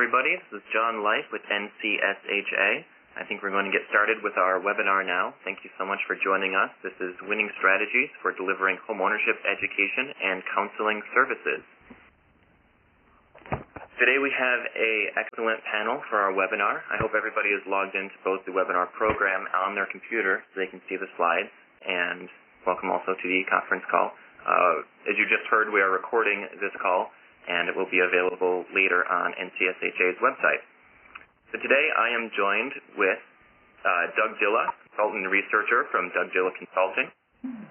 everybody. This is John Life with NCSHA. I think we're going to get started with our webinar now. Thank you so much for joining us. This is Winning Strategies for Delivering Homeownership Education and Counseling Services. Today we have an excellent panel for our webinar. I hope everybody is logged into both the webinar program on their computer so they can see the slides, and welcome also to the conference call. As you just heard, we are recording this call, and it will be available later on NCSHA's website. So today I am joined with Doug Dylla, consultant and researcher from Doug Dylla Consulting,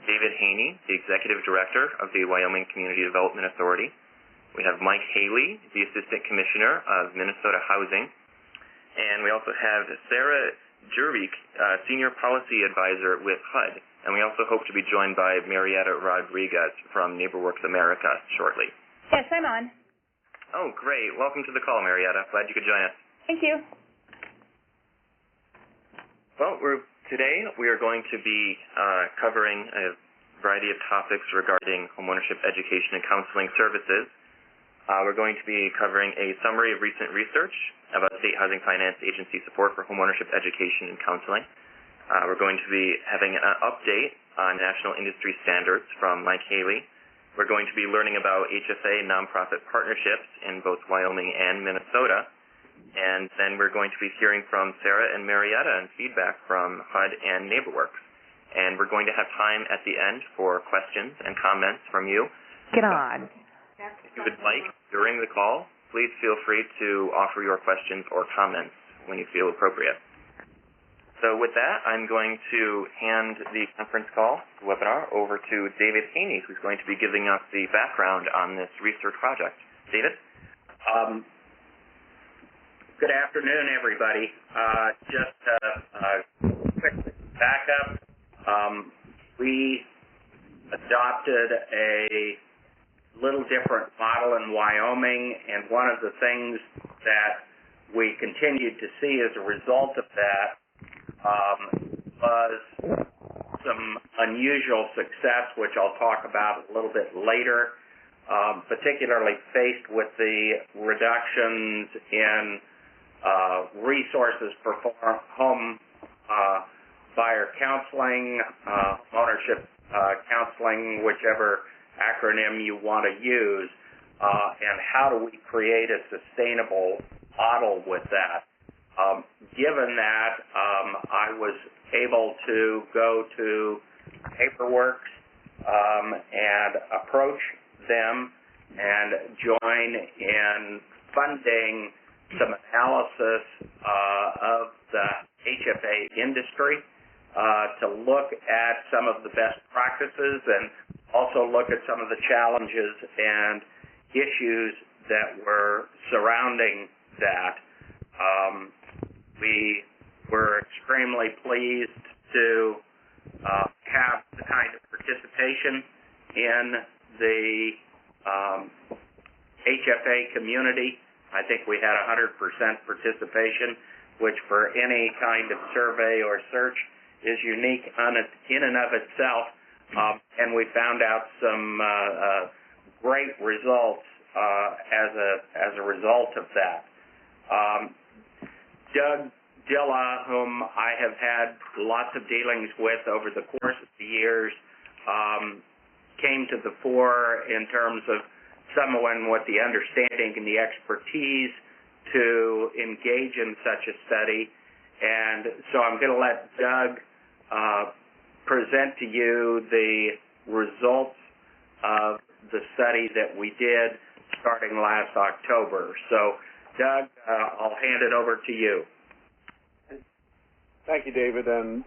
David Haney, the executive director of the Wyoming Community Development Authority. We have Mike Haley, the assistant commissioner of Minnesota Housing, and we also have Sarah Gerecke, senior policy advisor with HUD, and we also hope to be joined by Marietta Rodriguez from NeighborWorks America shortly. Yes, I'm on. Oh, great. Welcome to the call, Marietta. Glad you could join us. Thank you. Well, today we are going to be covering a variety of topics regarding homeownership education and counseling services. We're going to be covering a summary of recent research about State Housing Finance Agency support for homeownership education and counseling. We're going to be having an update on national industry standards from Mike Haley. We're going to be learning about HFA nonprofit partnerships in both Wyoming and Minnesota. And then we're going to be hearing from Sarah and Marietta and feedback from HUD and NeighborWorks. And we're going to have time at the end for questions and comments from you. Get on. If you would like, during the call, please feel free to offer your questions or comments when you feel appropriate. So with that, I'm going to hand the conference call, the webinar, over to David Haney, who's going to be giving us the background on this research project. David? Good afternoon, everybody. Just a quick backup. We adopted a little different model in Wyoming, and one of the things that we continued to see as a result of that was some unusual success, which I'll talk about a little bit later, particularly faced with the reductions in resources for home buyer counseling, ownership counseling, whichever acronym you want to use, and how do we create a sustainable model with that. Given that, I was able to go to NeighborWorks and approach them and join in funding some analysis of the HFA industry to look at some of the best practices and also look at some of the challenges and issues that were surrounding that. We were extremely pleased to have the kind of participation in the HFA community. I think we had 100% participation, which for any kind of survey or search is unique in and of itself. And we found out some great results as a result of that. Doug Dylla, whom I have had lots of dealings with over the course of the years, came to the fore in terms of someone with the understanding and the expertise to engage in such a study. And so I'm going to let Doug present to you the results of the study that we did starting last October. So, Doug, I'll hand it over to you. Thank you, David, and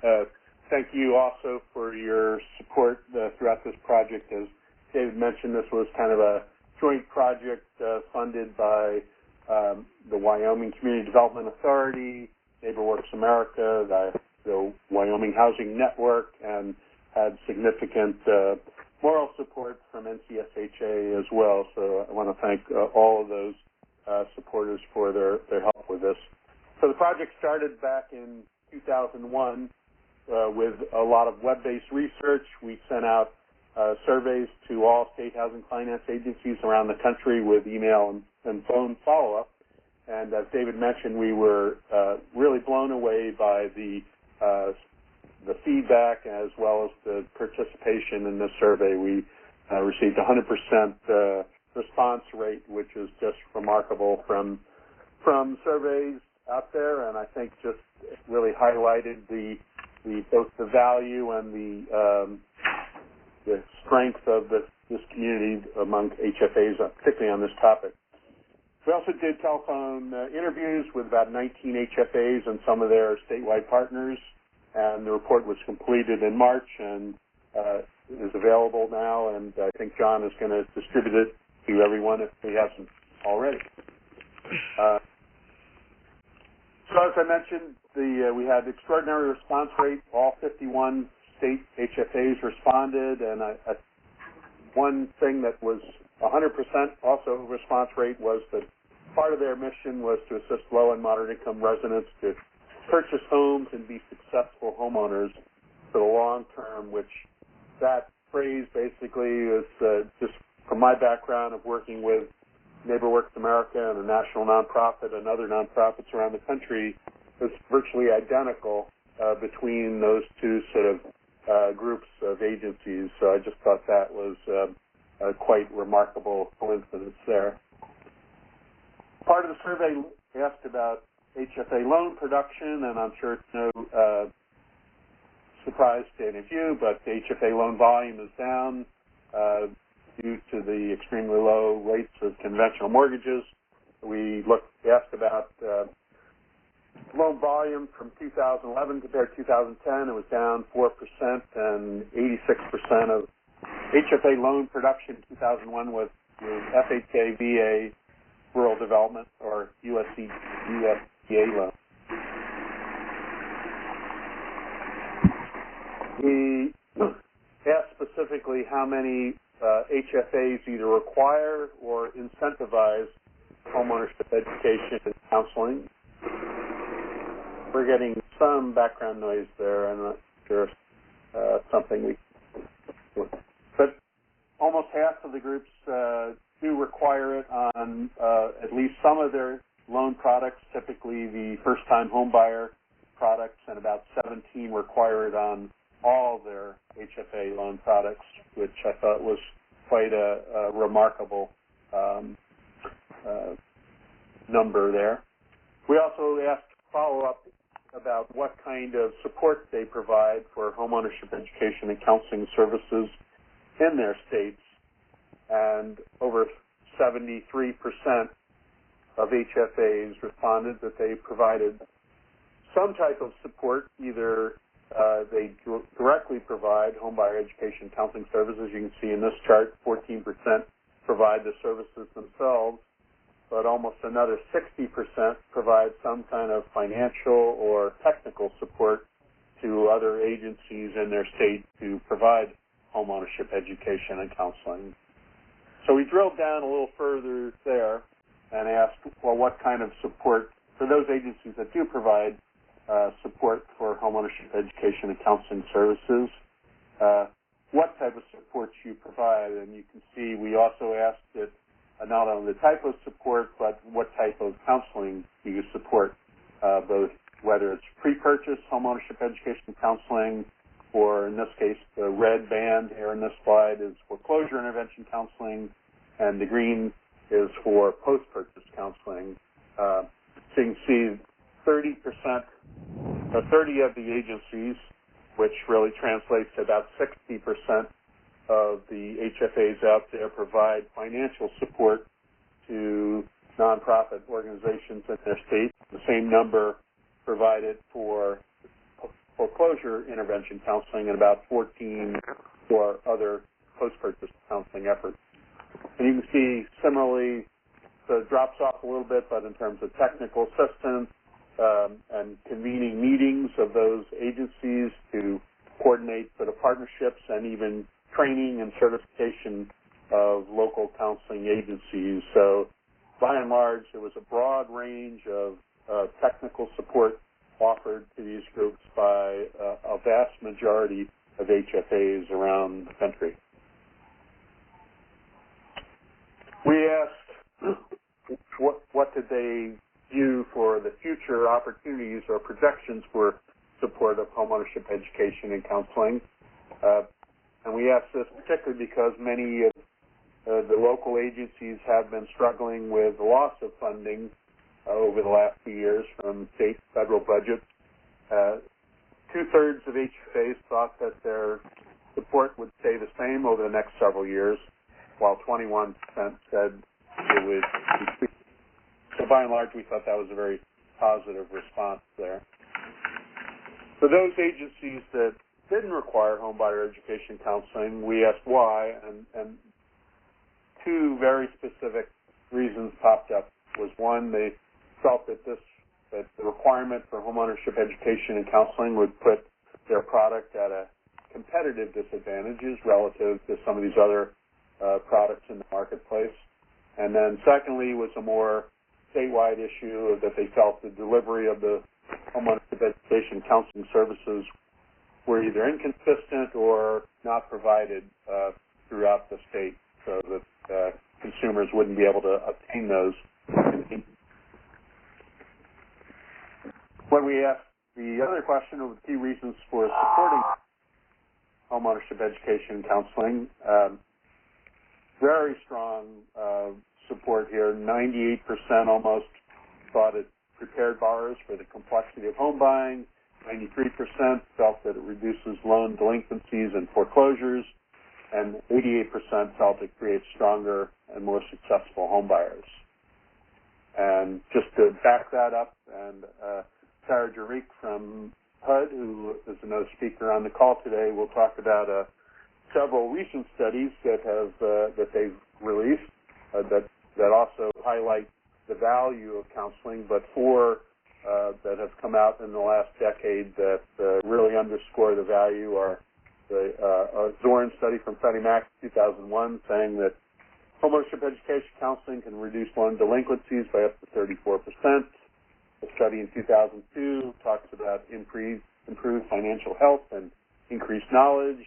thank you also for your support throughout this project. As David mentioned, this was kind of a joint project funded by the Wyoming Community Development Authority, NeighborWorks America, the Wyoming Housing Network, and had significant moral support from NCSHA as well. So I want to thank all of those supporters for their help with this. So the project started back in 2001 with a lot of web-based research. We sent out surveys to all state housing finance agencies around the country with email and phone follow-up. And as David mentioned, we were really blown away by the feedback as well as the participation in this survey. We received 100% response rate, which is just remarkable from surveys out there, and I think just really highlighted both the value and the strength of this community among HFAs, particularly on this topic. We also did telephone interviews with about 19 HFAs and some of their statewide partners, and the report was completed in March and is available now, and I think John is going to distribute it to everyone if he hasn't already. So as I mentioned, we had extraordinary response rate. All 51 state HFAs responded, and one thing that was 100% also response rate was that part of their mission was to assist low and moderate income residents to purchase homes and be successful homeowners for the long term, which that phrase basically is just from my background of working with NeighborWorks America and a national nonprofit and other nonprofits around the country, is virtually identical between those two sort of groups of agencies. So I just thought that was a quite remarkable coincidence there. Part of the survey asked about HFA loan production, and I'm sure it's no surprise to any of you, but the HFA loan volume is down due to the extremely low rates of conventional mortgages. We asked about loan volume from 2011 compared to 2010. It was down 4%, and 86% of HFA loan production in 2001 was FHA, VA, rural development, or USDA loan. We asked specifically how many HFAs either require or incentivize homeownership education and counseling. We're getting some background noise there. I'm not sure if something but almost half of the groups do require it on at least some of their loan products, typically the first-time home buyer products, and about 17 require it on all their HFA loan products, which I thought was quite a remarkable number there. We also asked follow-up about what kind of support they provide for homeownership education and counseling services in their states, and over 73% of HFAs responded that they provided some type of support. Either they directly provide homebuyer education counseling services. You can see in this chart, 14% provide the services themselves, but almost another 60% provide some kind of financial or technical support to other agencies in their state to provide homeownership education and counseling. So we drilled down a little further there and asked, well, what kind of support for those agencies that do provide support for homeownership education and counseling services, what type of support you provide. And you can see we also asked it not only the type of support, but what type of counseling do you support, both whether it's pre-purchase homeownership education and counseling, or in this case, the red band here in this slide is foreclosure intervention counseling, and the green is for post-purchase counseling. So you can see 30% of the agencies, which really translates to about 60% of the HFAs out there, provide financial support to nonprofit organizations in their state. The same number provided for foreclosure intervention counseling and about 14 for other post-purchase counseling efforts. And you can see similarly, so it drops off a little bit, but in terms of technical assistance and convening meetings of those agencies to coordinate for the partnerships and even training and certification of local counseling agencies. So by and large, there was a broad range of technical support offered to these groups by a vast majority of HFAs around the country. We asked what did they view for the future opportunities or projections for support of homeownership education and counseling. And we ask this particularly because many of the local agencies have been struggling with the loss of funding over the last few years from state and federal budgets. Two-thirds of HFAs thought that their support would stay the same over the next several years, while 21% said it would decrease. So by and large, we thought that was a very positive response there. For those agencies that didn't require homebuyer education counseling, we asked why, and two very specific reasons popped up. Was one, they felt that the requirement for homeownership education and counseling would put their product at a competitive disadvantages relative to some of these other products in the marketplace. And then secondly was a more statewide issue that they felt the delivery of the homeownership education counseling services were either inconsistent or not provided throughout the state, so that consumers wouldn't be able to obtain those. When we asked the other question of the key reasons for supporting homeownership education and counseling, very strong support here. 98% almost thought it prepared borrowers for the complexity of home buying. 93% felt that it reduces loan delinquencies and foreclosures, and 88% felt it creates stronger and more successful home buyers. And just to back that up, and Sarah Gerecke from HUD, who is another speaker on the call today, will talk about several recent studies that they've released that also highlight the value of counseling, but four that have come out in the last decade that really underscore the value are the Zorn study from Freddie Mac 2001 saying that homeownership education counseling can reduce loan delinquencies by up to 34%. A study in 2002 talks about improved financial health and increased knowledge.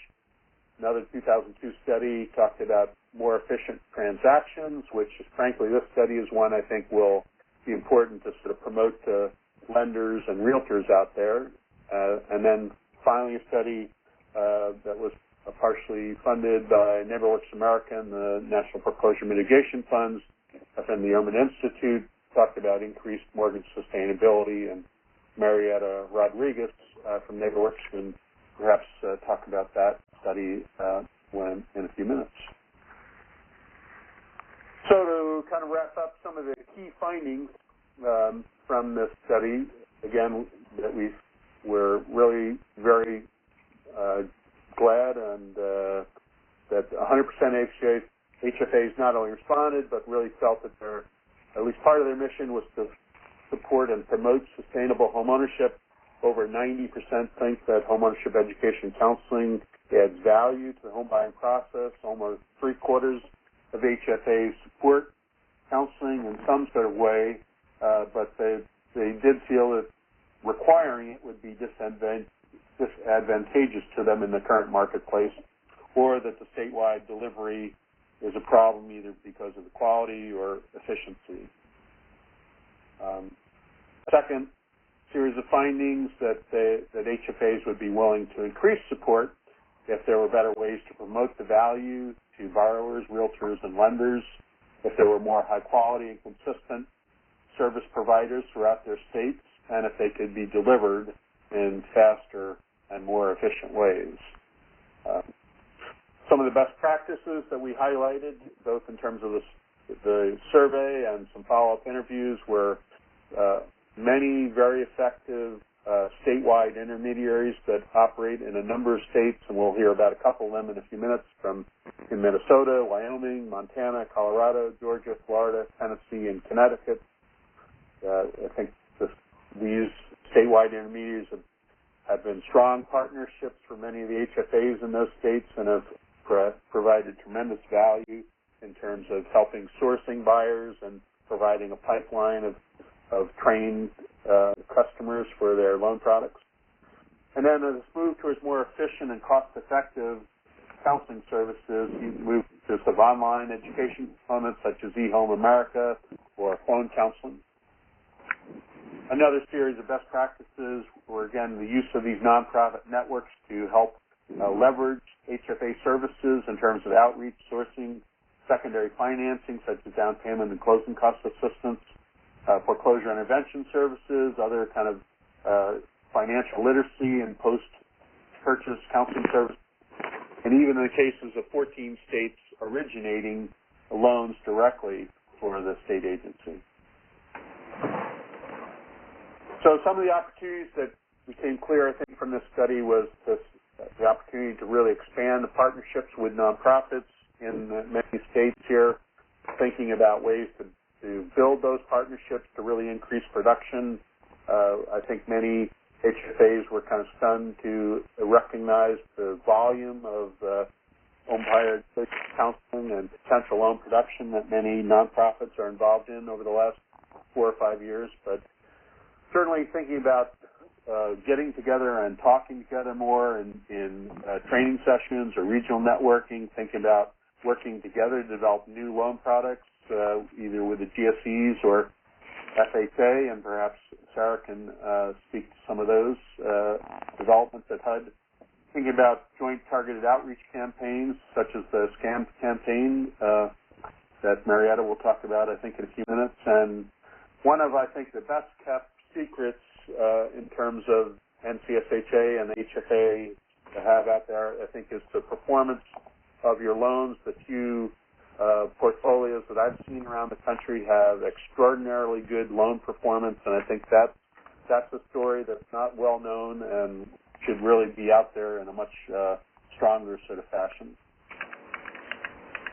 Another 2002 study talked about more efficient transactions, which frankly this study is one I think will be important to sort of promote to lenders and realtors out there. And then finally a study that was partially funded by NeighborWorks America and the National Foreclosure Mitigation Funds from the Urban Institute talked about increased mortgage sustainability, and Marietta Rodriguez from NeighborWorks can perhaps talk about that study in a few minutes. So to kind of wrap up some of the key findings from this study, again, that we're really very glad and that 100% HFAs not only responded but really felt that at least part of their mission was to support and promote sustainable homeownership. Over 90% think that homeownership education counseling adds value to the home buying process. Almost three-quarters of HFAs support counseling in some sort of way, but they did feel that requiring it would be disadvantageous to them in the current marketplace, or that the statewide delivery is a problem either because of the quality or efficiency. Second series of findings that HFAs would be willing to increase support if there were better ways to promote the value to borrowers, realtors, and lenders, if there were more high quality and consistent service providers throughout their states, and if they could be delivered in faster and more efficient ways. Some of the best practices that we highlighted, both in terms of the survey and some follow-up interviews, were many very effective statewide intermediaries that operate in a number of states, and we'll hear about a couple of them in a few minutes, in Minnesota, Wyoming, Montana, Colorado, Georgia, Florida, Tennessee, and Connecticut. I think these statewide intermediaries have been strong partnerships for many of the HFAs in those states and have provided tremendous value in terms of helping sourcing buyers and providing a pipeline of trained customers for their loan products. And then as it's moved towards more efficient and cost-effective counseling services, you move to some online education components such as eHome America or phone counseling. Another series of best practices were, again, the use of these nonprofit networks to help leverage HFA services in terms of outreach, sourcing, secondary financing, such as down payment and closing cost assistance, foreclosure intervention services, other kind of financial literacy and post-purchase counseling services, and even in the cases of 14 states originating loans directly for the state agency. So some of the opportunities that became clear, I think, from this study was the opportunity to really expand the partnerships with nonprofits in many states here, thinking about ways to build those partnerships to really increase production. I think many HFAs were kind of stunned to recognize the volume of home buyer counseling and potential loan production that many nonprofits are involved in over the last 4 or 5 years. But certainly thinking about getting together and talking together more in training sessions or regional networking, thinking about working together to develop new loan products, either with the GSEs or FHA, and perhaps Sarah can speak to some of those developments at HUD. Thinking about joint targeted outreach campaigns, such as the SCAM campaign that Marietta will talk about, I think, in a few minutes. And one of, I think, the best-kept secrets in terms of NCSHA and HFA to have out there, I think, is the performance of your loans. The few portfolios that I've seen around the country have extraordinarily good loan performance, and I think that's a story that's not well known and should really be out there in a much stronger sort of fashion.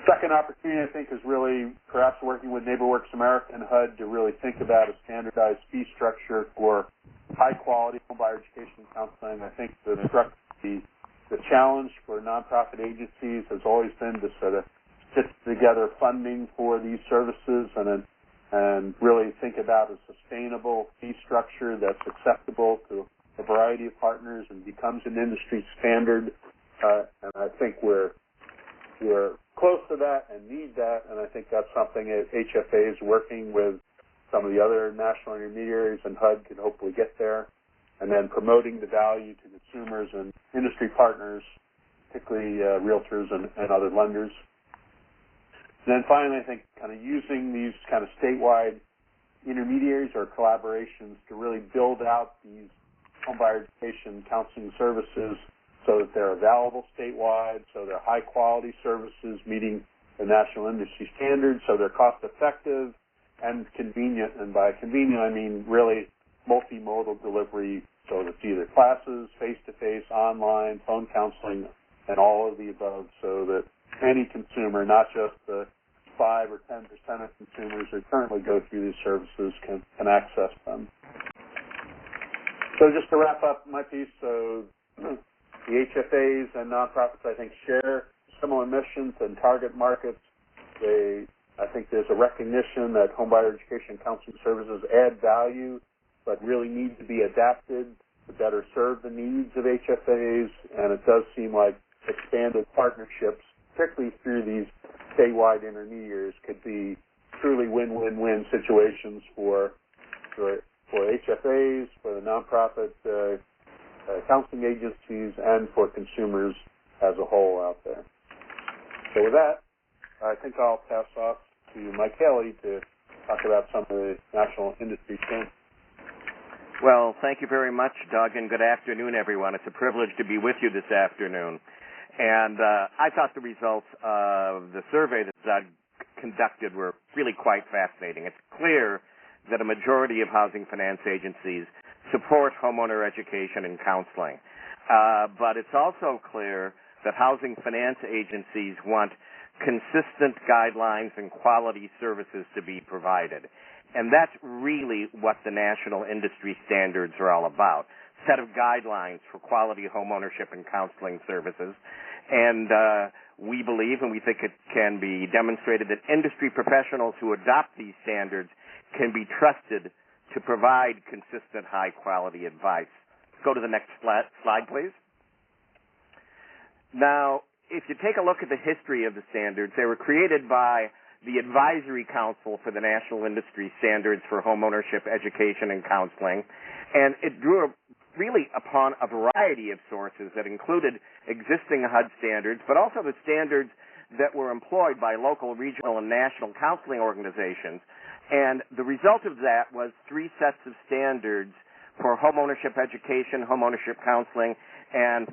Second opportunity, I think, is really perhaps working with NeighborWorks America and HUD to really think about a standardized fee structure for high-quality homebuyer education and counseling. I think the challenge for nonprofit agencies has always been to sort of stitch together funding for these services and really think about a sustainable fee structure that's acceptable to a variety of partners and becomes an industry standard. And I think we're close to that and need that, and I think that's something that HFA is working with some of the other national intermediaries, and HUD can hopefully get there, and then promoting the value to consumers and industry partners, particularly realtors and other lenders. And then finally, I think kind of using these kind of statewide intermediaries or collaborations to really build out these homebuyer education counseling services so that they're available statewide, so they're high-quality services meeting the national industry standards, so they're cost-effective and convenient. And by convenient, I mean really multimodal delivery, so that it's either classes, face-to-face, online, phone counseling, and all of the above, so that any consumer, not just the 5 or 10% of consumers who currently go through these services, can access them. So just to wrap up my piece, so the HFAs and nonprofits, I think, share similar missions and target markets. I think there's a recognition that homebuyer education and counseling services add value, but really need to be adapted to better serve the needs of HFAs, and it does seem like expanded partnerships, particularly through these statewide intermediaries, could be truly win-win-win situations for HFAs, for the nonprofit counseling agencies, and for consumers as a whole out there. So with that, I think I'll pass off to Mike Haley to talk about some of the national industry trends. Well, thank you very much, Doug, and good afternoon, everyone. It's a privilege to be with you this afternoon. And I thought the results of the survey that Doug conducted were really quite fascinating. It's clear that a majority of housing finance agencies support homeowner education and counseling. But it's also clear that housing finance agencies want consistent guidelines and quality services to be provided. And that's really what the national industry standards are all about. Set of guidelines for quality homeownership and counseling services. And we believe, and we think it can be demonstrated, that industry professionals who adopt these standards can be trusted to provide consistent, high-quality advice. Go to the next slide, please. Now, if you take a look at the history of the standards, they were created by the Advisory Council for the National Industry Standards for Homeownership Education and Counseling, and it drew really upon a variety of sources that included existing HUD standards, but also the standards that were employed by local, regional, and national counseling organizations. And the result of that was 3 sets of standards for homeownership education, homeownership counseling, and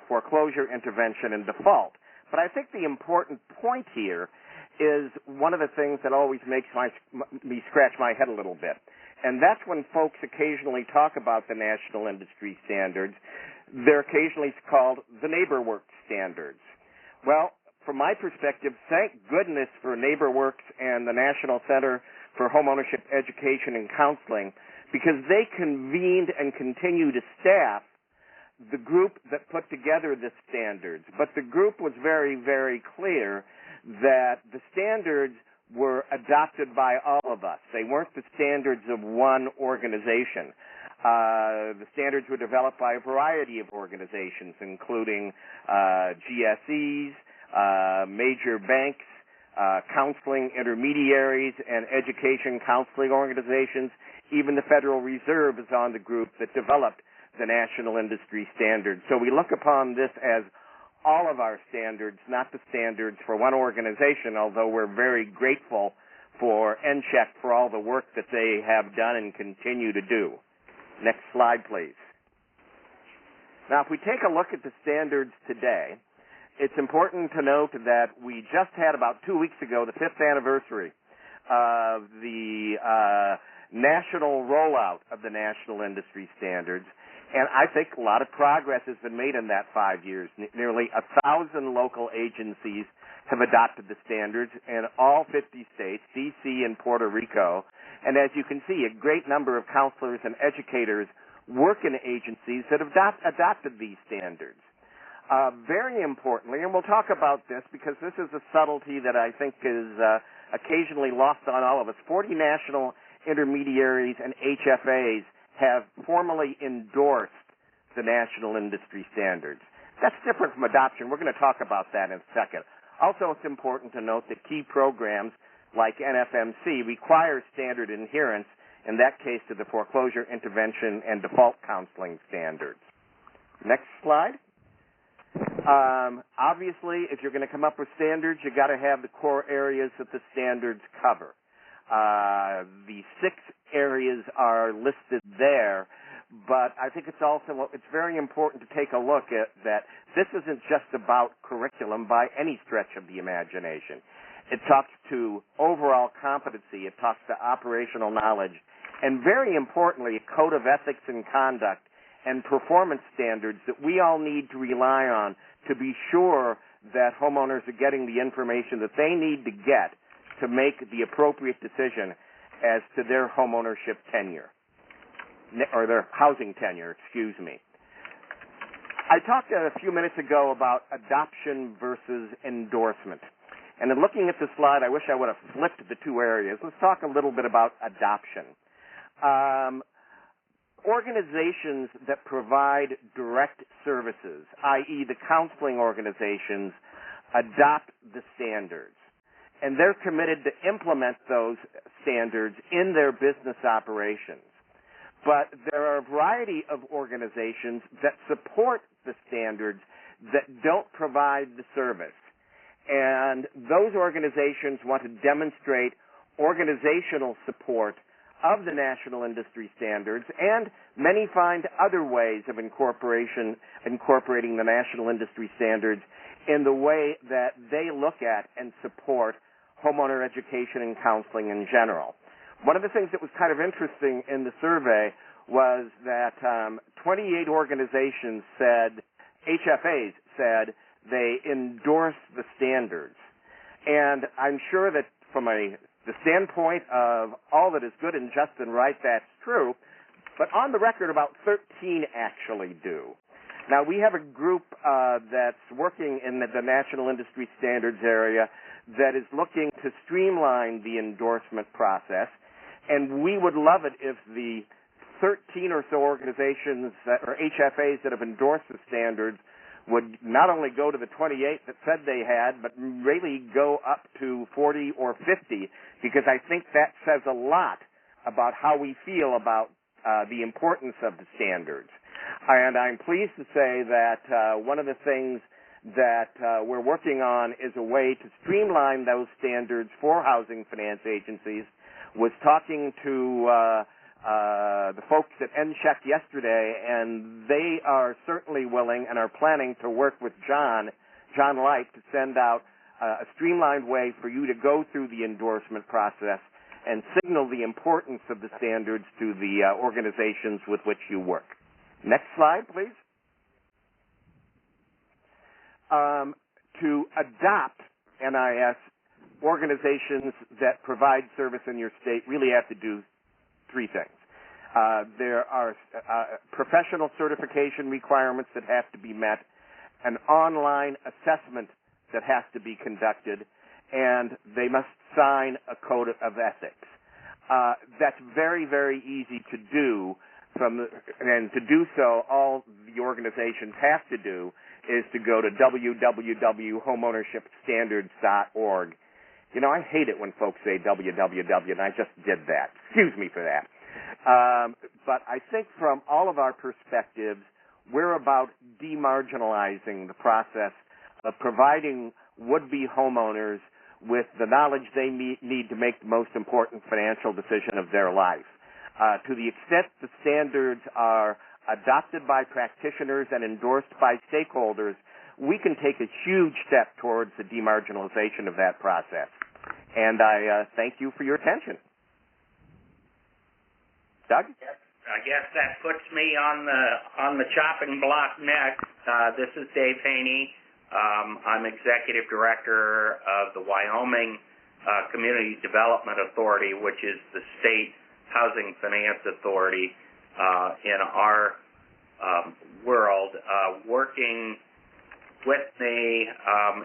foreclosure intervention and default. But I think the important point here is one of the things that always makes me scratch my head a little bit. And that's when folks occasionally talk about the national industry standards. They're occasionally called the NeighborWorks standards. Well, from my perspective, thank goodness for NeighborWorks and the National Center for Homeownership Education and Counseling, because they convened and continue to staff the group that put together the standards. But the group was very, very clear that the standards were adopted by all of us. They weren't the standards of one organization. The standards were developed by a variety of organizations, including GSEs, major banks, counseling intermediaries, and education counseling organizations. Even the Federal Reserve is on the group that developed the national industry standards. So we look upon this as all of our standards, not the standards for one organization, although we're very grateful for NCHEC for all the work that they have done and continue to do. Next slide, please. Now, if we take a look at the standards today, it's important to note that we just had about 2 weeks ago the 5th anniversary of the national rollout of the national industry standards, and I think a lot of progress has been made in that 5 years. Nearly 1,000 local agencies have adopted the standards in all 50 states, D.C. and Puerto Rico, and as you can see, a great number of counselors and educators work in agencies that have adopted these standards. Very importantly, and we'll talk about this because this is a subtlety that I think is occasionally lost on all of us, 40 national intermediaries and HFAs have formally endorsed the national industry standards. That's different from adoption. We're going to talk about that in a second. Also, it's important to note that key programs like NFMC require standard adherence, in that case to the foreclosure intervention and default counseling standards. Next slide. Obviously, if you're going to come up with standards, you've got to have the core areas that the standards cover. The 6 areas are listed there, but I think it's very important to take a look at that this isn't just about curriculum by any stretch of the imagination. It talks to overall competency, it talks to operational knowledge, and very importantly, a code of ethics and conduct and performance standards that we all need to rely on to be sure that homeowners are getting the information that they need to get to make the appropriate decision as to their homeownership tenure, or their housing tenure, excuse me. I talked a few minutes ago about adoption versus endorsement. And in looking at the slide, I wish I would have flipped the 2 areas. Let's talk a little bit about adoption. Organizations that provide direct services, i.e. the counseling organizations, adopt the standards. And they're committed to implement those standards in their business operations. But there are a variety of organizations that support the standards that don't provide the service. And those organizations want to demonstrate organizational support of the national industry standards, and many find other ways of incorporating the national industry standards in the way that they look at and support homeowner education and counseling in general. One of the things that was kind of interesting in the survey was that 28 organizations said, HFAs said, they endorse the standards. And I'm sure that from the standpoint of all that is good and just and right, that's true. But on the record, about 13 actually do. Now, we have a group that's working in the national industry standards area that is looking to streamline the endorsement process. And we would love it if the 13 or so organizations or HFAs that have endorsed the standards would not only go to the 28 that said they had, but really go up to 40 or 50, because I think that says a lot about how we feel about the importance of the standards. And I'm pleased to say that one of the things that we're working on is a way to streamline those standards for housing finance agencies. Was talking to the folks at HEC yesterday, and they are certainly willing and are planning to work with John Light to send out a streamlined way for you to go through the endorsement process and signal the importance of the standards to the organizations with which you work. Next slide, please. To adopt NIS, organizations that provide service in your state really have to do three things. There are professional certification requirements that have to be met, an online assessment that has to be conducted, and they must sign a code of ethics. That's very, very easy to do, and to do so, all the organizations have to do is to go to www.homeownershipstandards.org. You know, I hate it when folks say www, and I just did that. Excuse me for that. But I think from all of our perspectives, we're about demarginalizing the process of providing would-be homeowners with the knowledge they need to make the most important financial decision of their life. To the extent the standards are adopted by practitioners and endorsed by stakeholders, we can take a huge step towards the demarginalization of that process. And I thank you for your attention. Doug? I guess that puts me on the chopping block next. This is Dave Haney. I'm Executive Director of the Wyoming Community Development Authority, which is the state housing finance authority in our world. Working with me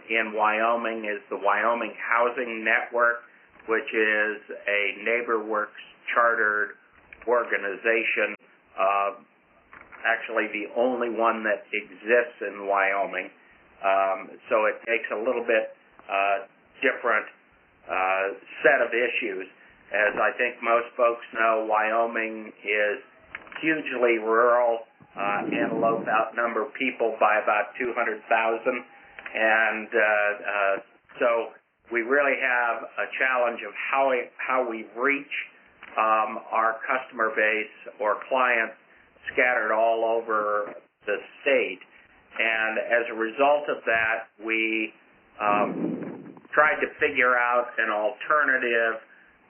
in Wyoming is the Wyoming Housing Network, which is a NeighborWorks chartered organization, actually the only one that exists in Wyoming. So it takes a little bit different set of issues. As I think most folks know, Wyoming is hugely rural, Antelope outnumber people by about 200,000, and so we really have a challenge of how we reach our customer base or clients scattered all over the state. And as a result of that, we tried to figure out an alternative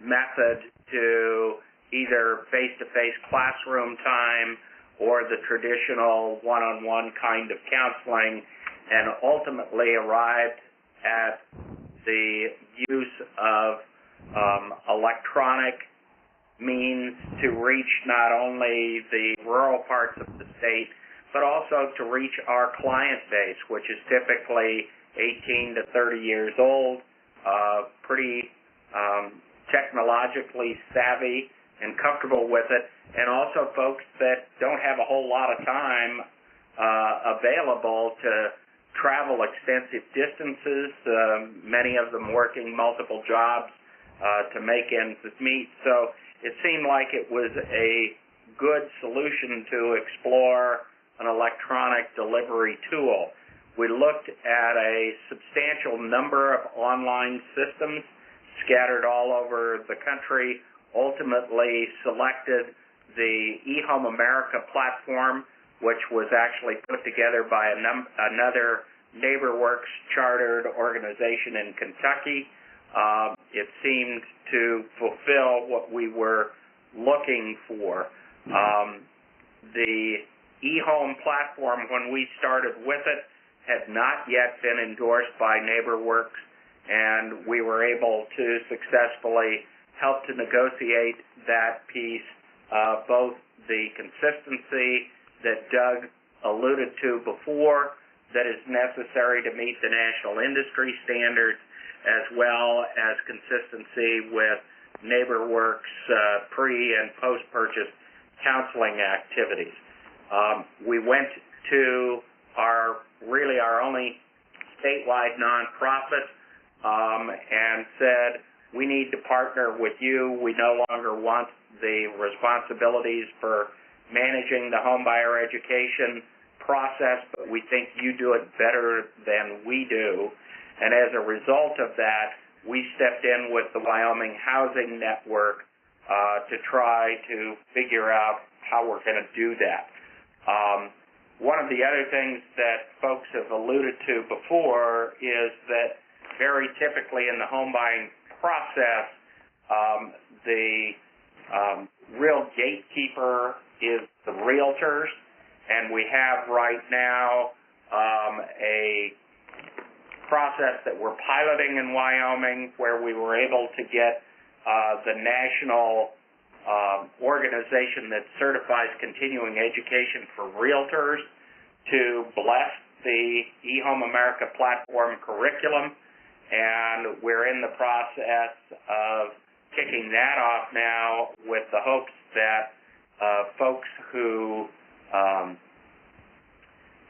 method to either face-to-face classroom time or the traditional one-on-one kind of counseling, and ultimately arrived at the use of electronic means to reach not only the rural parts of the state, but also to reach our client base, which is typically 18 to 30 years old, pretty technologically savvy and comfortable with it, and also folks that don't have a whole lot of time available to travel extensive distances, many of them working multiple jobs to make ends meet. So it seemed like it was a good solution to explore an electronic delivery tool. We looked at a substantial number of online systems scattered all over the country, ultimately selected the eHome America platform, which was actually put together by another NeighborWorks chartered organization in Kentucky. It seemed to fulfill what we were looking for. The eHome platform, when we started with it, had not yet been endorsed by NeighborWorks, and we were able to successfully help to negotiate that piece, both the consistency that Doug alluded to before that is necessary to meet the national industry standards, as well as consistency with NeighborWorks pre- and post-purchase counseling activities. We went to are really our only statewide nonprofit, and said, we need to partner with you. We no longer want the responsibilities for managing the homebuyer education process, but we think you do it better than we do. And as a result of that, we stepped in with the Wyoming Housing Network to try to figure out how we're going to do that. One of the other things that folks have alluded to before is that very typically in the home buying process, the real gatekeeper is the realtors, and we have right now a process that we're piloting in Wyoming where we were able to get the national organization that certifies continuing education for realtors to bless the eHome America platform curriculum, and we're in the process of kicking that off now with the hopes that folks who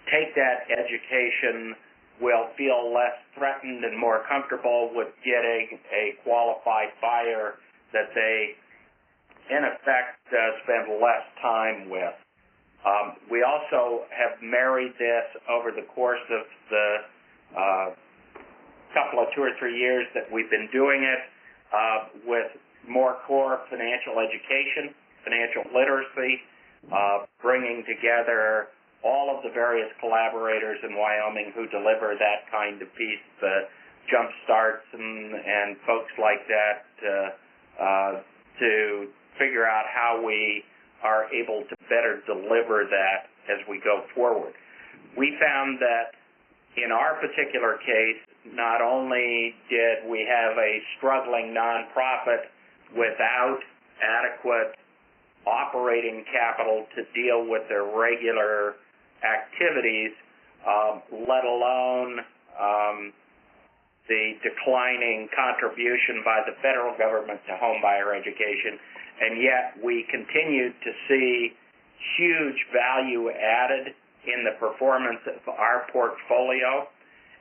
take that education will feel less threatened and more comfortable with getting a qualified buyer that they, in effect, spend less time with. We also have married this over the course of the couple of 2 or 3 years that we've been doing it with more core financial education, financial literacy, bringing together all of the various collaborators in Wyoming who deliver that kind of piece, the Jump Starts and folks like that, to figure out how we are able to better deliver that as we go forward. We found that in our particular case, not only did we have a struggling nonprofit without adequate operating capital to deal with their regular activities, let alone the declining contribution by the federal government to homebuyer education, and yet we continued to see huge value added in the performance of our portfolio.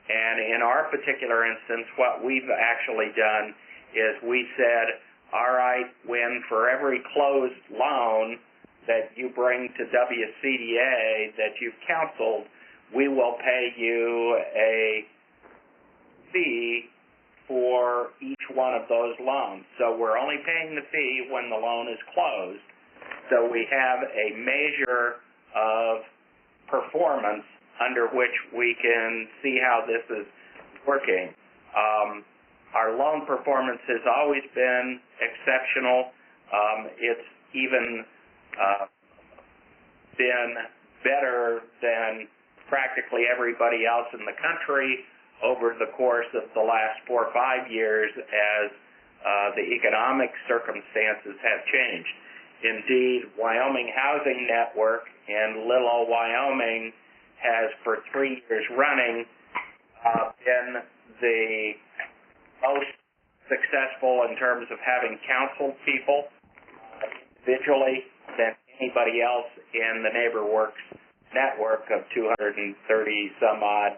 And in our particular instance, what we've actually done is we said, all right, when for every closed loan that you bring to WCDA that you've counseled, we will pay you a fee for each one of those loans. So we're only paying the fee when the loan is closed. So we have a measure of performance under which we can see how this is working. Our loan performance has always been exceptional. It's even been better than practically everybody else in the country over the course of the last 4 or 5 years as the economic circumstances have changed. Indeed, Wyoming Housing Network in Little Old Wyoming has for 3 years running been the most successful in terms of having counseled people individually than anybody else in the NeighborWorks network of 230 some odd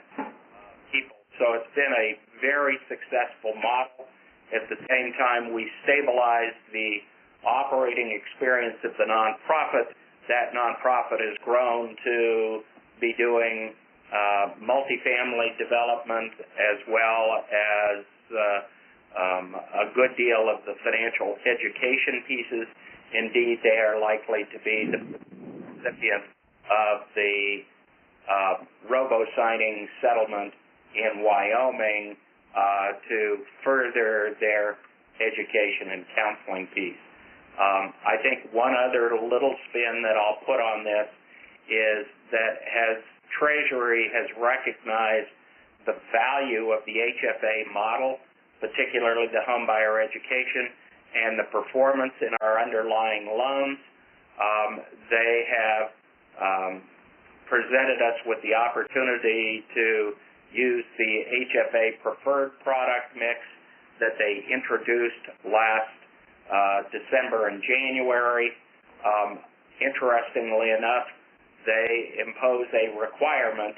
people. So it's been a very successful model. At the same time, we stabilized the operating experience of the nonprofit. That nonprofit has grown to be doing multifamily development as well as a good deal of the financial education pieces. Indeed, they are likely to be the recipient of the robo-signing settlement in Wyoming to further their education and counseling piece. I think one other little spin that I'll put on this is that as Treasury has recognized the value of the HFA model, particularly the homebuyer education, and the performance in our underlying loans, they have presented us with the opportunity to use the HFA preferred product mix that they introduced last December and January. Interestingly enough, they impose a requirement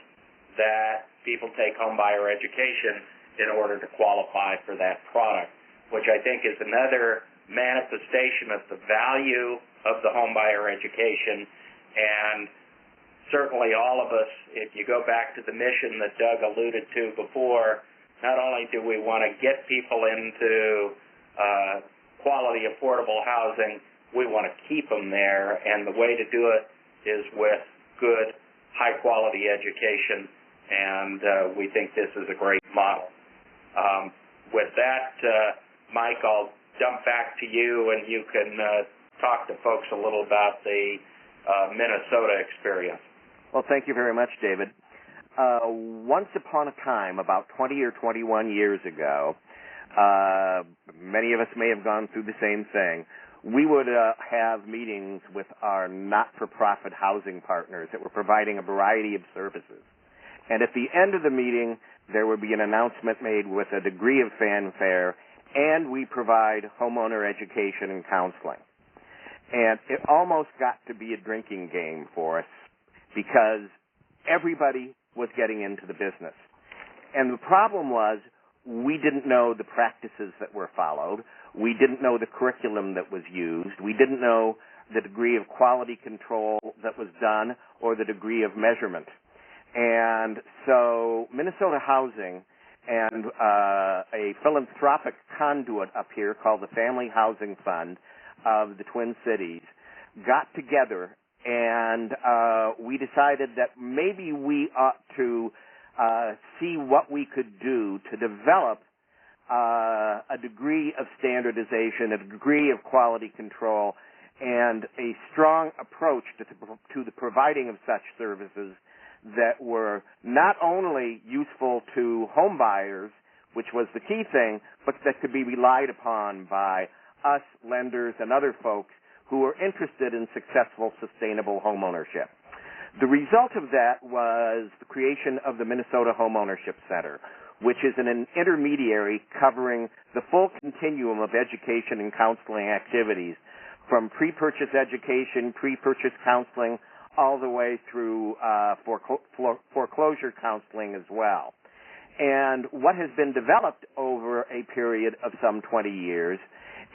that people take home buyer education in order to qualify for that product, which I think is another manifestation of the value of the home buyer education. And certainly all of us, if you go back to the mission that Doug alluded to before, not only do we want to get people into quality, affordable housing, we want to keep them there, and the way to do it is with good, high-quality education, and we think this is a great model. With that, Mike, I'll jump back to you, and you can talk to folks a little about the Minnesota experience. Well, thank you very much, David. Once upon a time, about 20 or 21 years ago, many of us may have gone through the same thing. We would have meetings with our not-for-profit housing partners that were providing a variety of services. And at the end of the meeting, there would be an announcement made with a degree of fanfare, and we provide homeowner education and counseling. And it almost got to be a drinking game for us because everybody was getting into the business. And the problem was we didn't know the practices that were followed. We didn't know the curriculum that was used. We didn't know the degree of quality control that was done or the degree of measurement. And so Minnesota Housing and a philanthropic conduit up here called the Family Housing Fund of the Twin Cities got together, and we decided that maybe we ought to see what we could do to develop a degree of standardization, a degree of quality control, and a strong approach to the providing of such services that were not only useful to home buyers, which was the key thing, but that could be relied upon by us, lenders, and other folks who were interested in successful, sustainable homeownership. The result of that was the creation of the Minnesota Homeownership Center, which is an intermediary covering the full continuum of education and counseling activities, from pre-purchase education, pre-purchase counseling, all the way through foreclosure counseling as well. And what has been developed over a period of some 20 years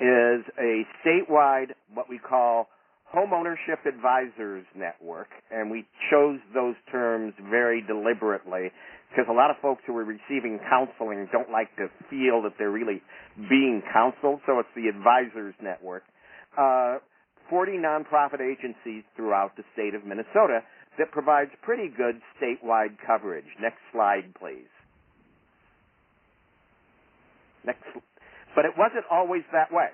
is a statewide, what we call, Homeownership Advisors Network, and we chose those terms very deliberately because a lot of folks who are receiving counseling don't like to feel that they're really being counseled, so it's the Advisors Network. 40 nonprofit agencies throughout the state of Minnesota that provides pretty good statewide coverage. Next slide, please. But it wasn't always that way.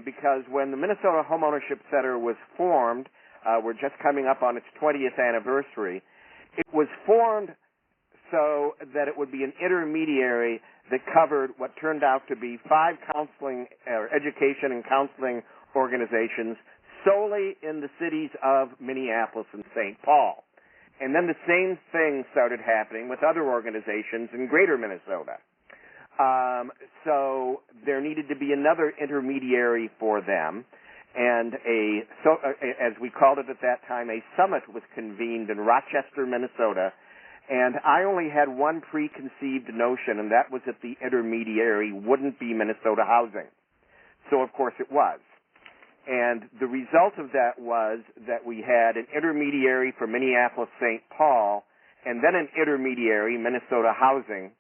Because when the Minnesota Homeownership Center was formed, we're just coming up on its 20th anniversary, it was formed so that it would be an intermediary that covered what turned out to be 5 counseling or education and counseling organizations solely in the cities of Minneapolis and St. Paul. And then the same thing started happening with other organizations in greater Minnesota. So there needed to be another intermediary for them, and as we called it at that time, a summit was convened in Rochester, Minnesota, and I only had one preconceived notion, and that was that the intermediary wouldn't be Minnesota Housing. So, of course, it was. And the result of that was that we had an intermediary for Minneapolis-St. Paul, and then an intermediary, Minnesota Housing,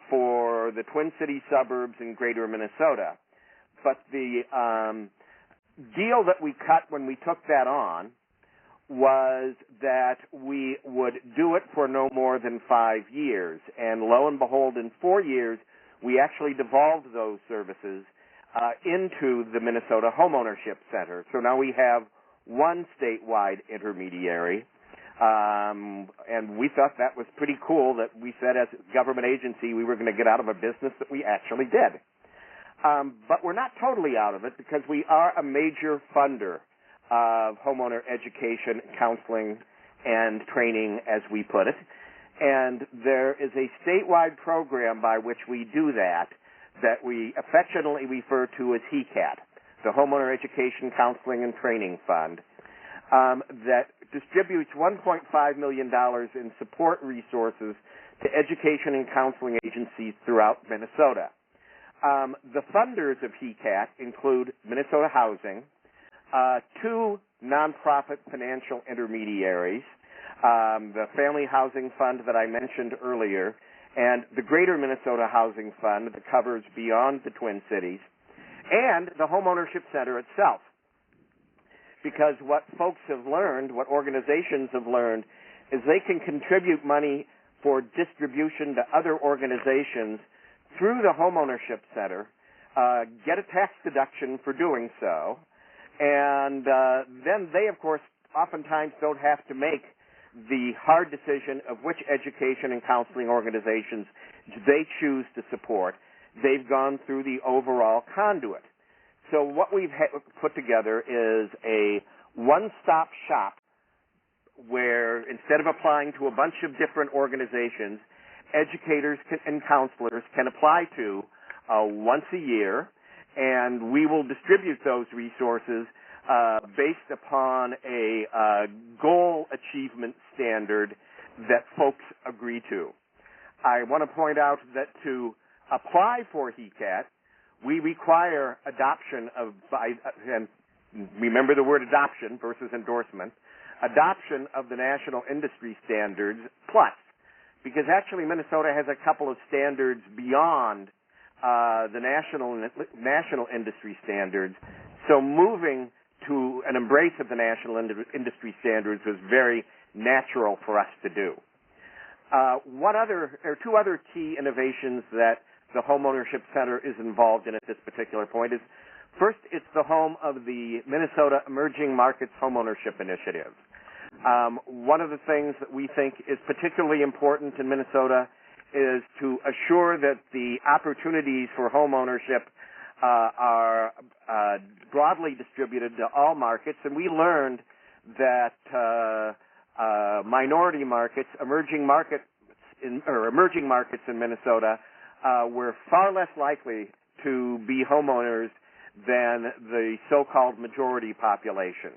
for the Twin Cities suburbs in greater Minnesota. But the deal that we cut when we took that on was that we would do it for no more than 5 years. And lo and behold, in 4 years, we actually devolved those services into the Minnesota Homeownership Center. So now we have one statewide intermediary. And we thought that was pretty cool that we said as a government agency we were going to get out of a business that we actually did. But we're not totally out of it because we are a major funder of homeowner education, counseling, and training, as we put it. And there is a statewide program by which we do that we affectionately refer to as HECAT, the Homeowner Education, Counseling, and Training Fund, that distributes $1.5 million in support resources to education and counseling agencies throughout Minnesota. The funders of HECAT include Minnesota Housing, two nonprofit financial intermediaries, the Family Housing Fund that I mentioned earlier, and the Greater Minnesota Housing Fund that covers beyond the Twin Cities, and the Homeownership Center itself. Because what folks have learned, what organizations have learned, is they can contribute money for distribution to other organizations through the Homeownership Center, get a tax deduction for doing so, and then they, of course, oftentimes don't have to make the hard decision of which education and counseling organizations they choose to support. They've gone through the overall conduit. So what we've put together is a one-stop shop where instead of applying to a bunch of different organizations, educators and counselors can apply to once a year, and we will distribute those resources based upon a goal achievement standard that folks agree to. I want to point out that to apply for HECAT, we require adoption of, and remember the word adoption versus endorsement, adoption of the National Industry Standards Plus, because actually Minnesota has a couple of standards beyond the national industry standards. So moving to an embrace of the national industry standards was very natural for us to do. Two other key innovations that the Homeownership Center is involved in at this particular point is, first, it's the home of the Minnesota Emerging Markets Homeownership Initiative. One of the things that we think is particularly important in Minnesota is to assure that the opportunities for homeownership are broadly distributed to all markets, and we learned that minority markets, emerging markets in Minnesota were far less likely to be homeowners than the so-called majority population.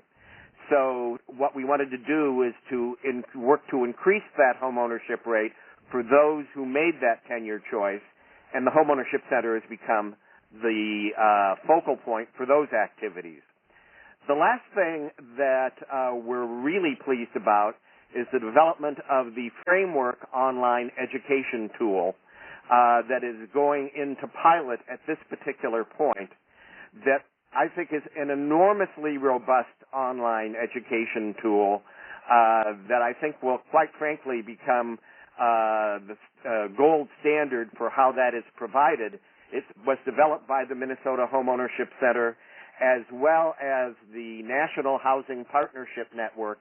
So what we wanted to do is to work to increase that homeownership rate for those who made that 10-year choice, and the Homeownership Center has become the focal point for those activities. The last thing that we're really pleased about is the development of the Framework online education tool that is going into pilot at this particular point, that I think is an enormously robust online education tool that I think will, quite frankly, become the gold standard for how that is provided. It was developed by the Minnesota Homeownership Center as well as the National Housing Partnership Network,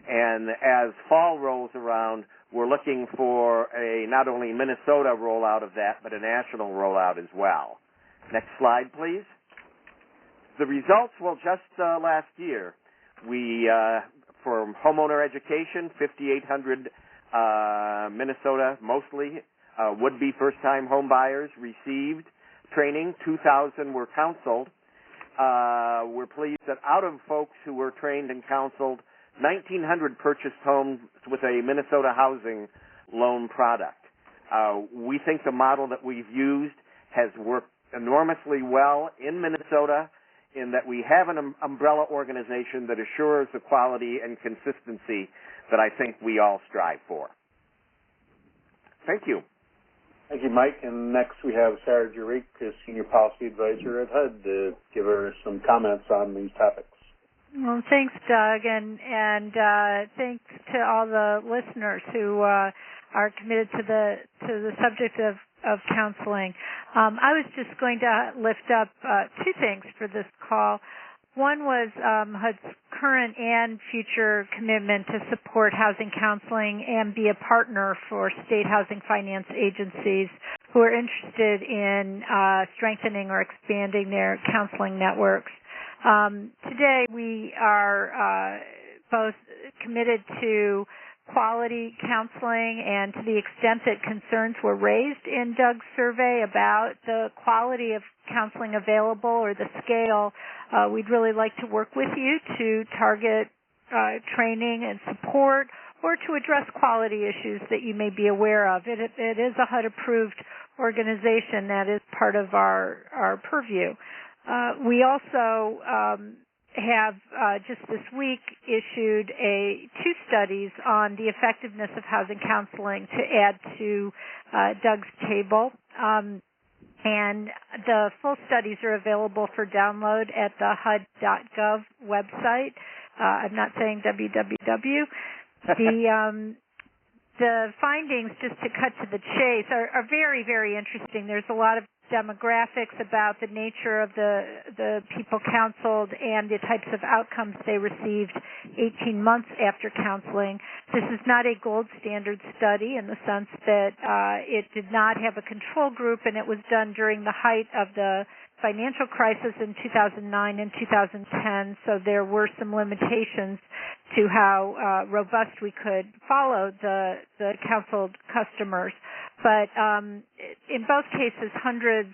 and as fall rolls around, we're looking for a not only Minnesota rollout of that, but a national rollout as well. Next slide, please. The results, well, just last year, we, for homeowner education, 5,800 Minnesota, mostly would-be first-time home buyers received training. 2,000 were counseled. We're pleased that out of folks who were trained and counseled, 1,900 purchased homes with a Minnesota housing loan product. We think the model that we've used has worked enormously well in Minnesota, in that we have an umbrella organization that assures the quality and consistency that I think we all strive for. Thank you. Thank you, Mike. And next we have Sarah Gerecke, Senior Policy Advisor at HUD, to give her some comments on these topics. Well, thanks, Doug, and thanks to all the listeners who are committed to the subject of counseling. I was just going to lift up two things for this call. One was HUD's current and future commitment to support housing counseling and be a partner for state housing finance agencies who are interested in strengthening or expanding their counseling networks. Today we are both committed to quality counseling, and to the extent that concerns were raised in Doug's survey about the quality of counseling available or the scale, we'd really like to work with you to target training and support, or to address quality issues that you may be aware of. It is a HUD-approved organization that is part of our purview. We also have just this week issued two studies on the effectiveness of housing counseling to add to Doug's table. And the full studies are available for download at the HUD.gov website. I'm not saying www. The findings, just to cut to the chase, are very, very interesting. There's a lot of demographics about the nature of the people counseled and the types of outcomes they received 18 months after counseling. This is not a gold standard study in the sense that it did not have a control group, and it was done during the height of the financial crisis in 2009 and 2010, so there were some limitations to how robust we could follow the counseled customers. But in both cases, hundreds,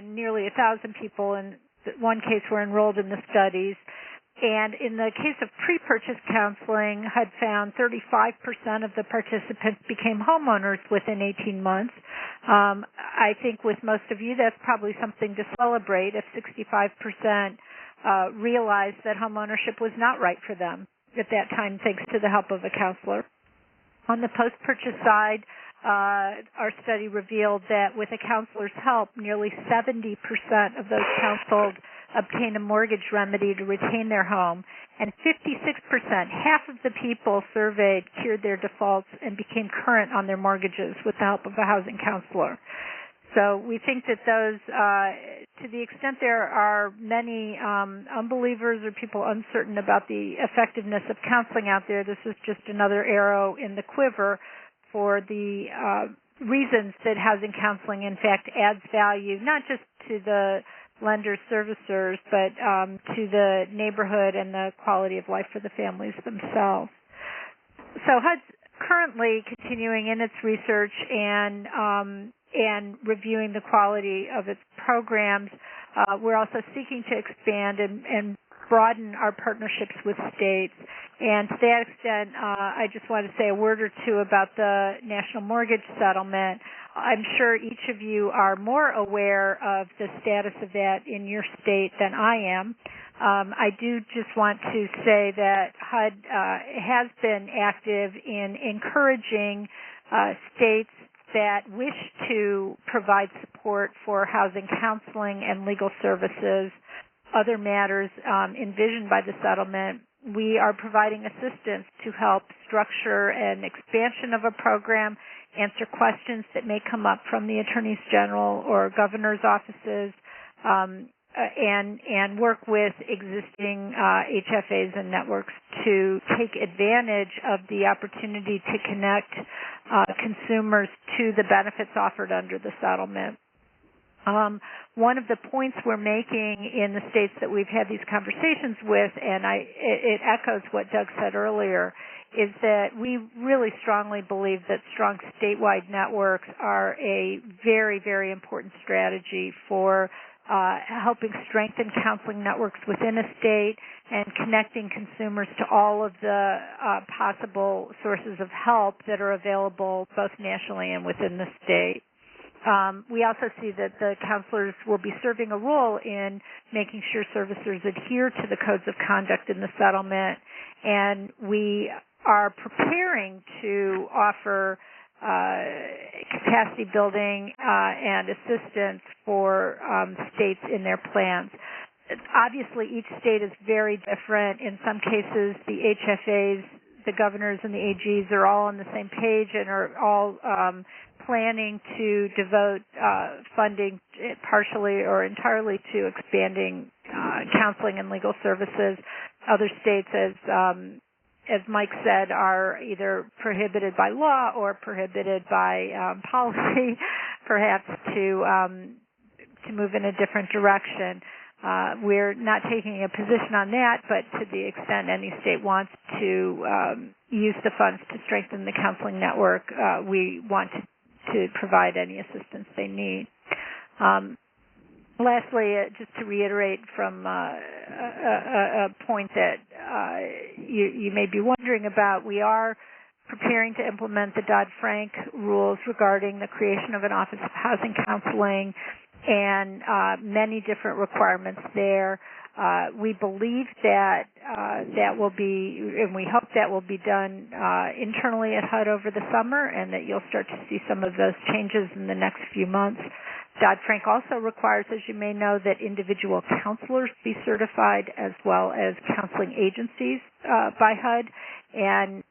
nearly 1,000 people in one case were enrolled in the studies. And in the case of pre-purchase counseling, HUD found 35% of the participants became homeowners within 18 months. I think with most of you, that's probably something to celebrate if 65% realized that homeownership was not right for them at that time, thanks to the help of a counselor. On the post-purchase side, our study revealed that with a counselor's help, nearly 70% of those counseled obtained a mortgage remedy to retain their home, and 56%, half of the people surveyed, cured their defaults and became current on their mortgages with the help of a housing counselor. So we think that those, to the extent there are many unbelievers or people uncertain about the effectiveness of counseling out there, this is just another arrow in the quiver for the reasons that housing counseling, in fact, adds value, not just to the lenders, servicers, but to the neighborhood and the quality of life for the families themselves. So HUD's currently continuing in its research and reviewing the quality of its programs. We're also seeking to expand and broaden our partnerships with states. And to that extent, I just want to say a word or two about the national mortgage settlement. I'm sure each of you are more aware of the status of that in your state than I am. I do just want to say that HUD has been active in encouraging states that wish to provide support for housing counseling and legal services, other matters envisioned by the settlement. We are providing assistance to help structure an expansion of a program, answer questions that may come up from the attorneys general or governor's offices, and work with existing HFAs and networks to take advantage of the opportunity to connect consumers to the benefits offered under the settlement. One of the points we're making in the states that we've had these conversations with, and it echoes what Doug said earlier, is that we really strongly believe that strong statewide networks are a very, very important strategy for helping strengthen counseling networks within a state and connecting consumers to all of the possible sources of help that are available both nationally and within the state. We also see that the counselors will be serving a role in making sure servicers adhere to the codes of conduct in the settlement, and we are preparing to offer capacity building and assistance for states in their plans. Obviously, each state is very different. In some cases, the HFAs, the governors, and the AGs are all on the same page and are all planning to devote funding partially or entirely to expanding counseling and legal services. Other states, as Mike said, are either prohibited by law or prohibited by policy, perhaps to move in a different direction. We're not taking a position on that, but to the extent any state wants to use the funds to strengthen the counseling network, we want to provide any assistance they need. Lastly, just to reiterate from a point that you may be wondering about, we are preparing to implement the Dodd-Frank rules regarding the creation of an Office of Housing Counseling and many different requirements there. We believe that that will be, and we hope that will be done internally at HUD over the summer, and that you'll start to see some of those changes in the next few months. Dodd-Frank also requires, as you may know, that individual counselors be certified as well as counseling agencies by HUD, and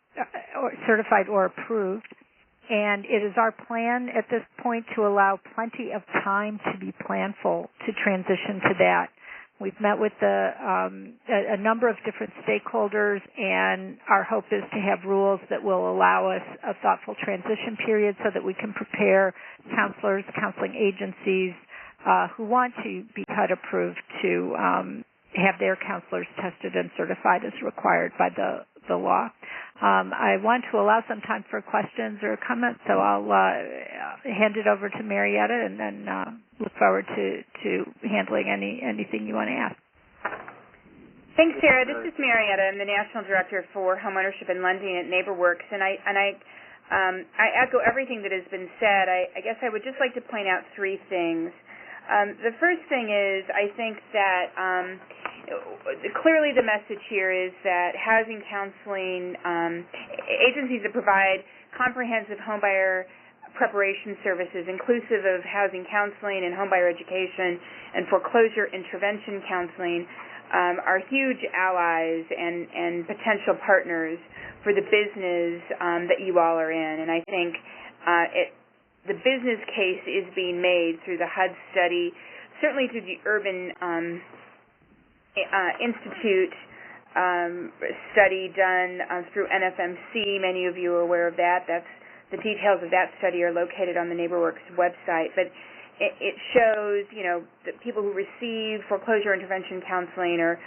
or certified or approved. And it is our plan at this point to allow plenty of time to be planful to transition to that. We've met with a number of different stakeholders, and our hope is to have rules that will allow us a thoughtful transition period so that we can prepare counselors, counseling agencies who want to be HUD approved to have their counselors tested and certified as required by the law. I want to allow some time for questions or comments, so I'll hand it over to Marietta, and then look forward to handling anything you want to ask. Thanks, Sarah. This is Marietta. I'm the National Director for Homeownership and Lending at NeighborWorks, and I echo everything that has been said. I guess I would just like to point out three things. The first thing is, I think that clearly the message here is that housing counseling agencies that provide comprehensive homebuyer preparation services, inclusive of housing counseling and homebuyer education and foreclosure intervention counseling, are huge allies and potential partners for the business that you all are in. And I think the business case is being made through the HUD study, certainly through the Urban Institute study done through NFMC. Many of you are aware of that. The details of that study are located on the NeighborWorks website. But it shows, that people who receive foreclosure intervention counseling are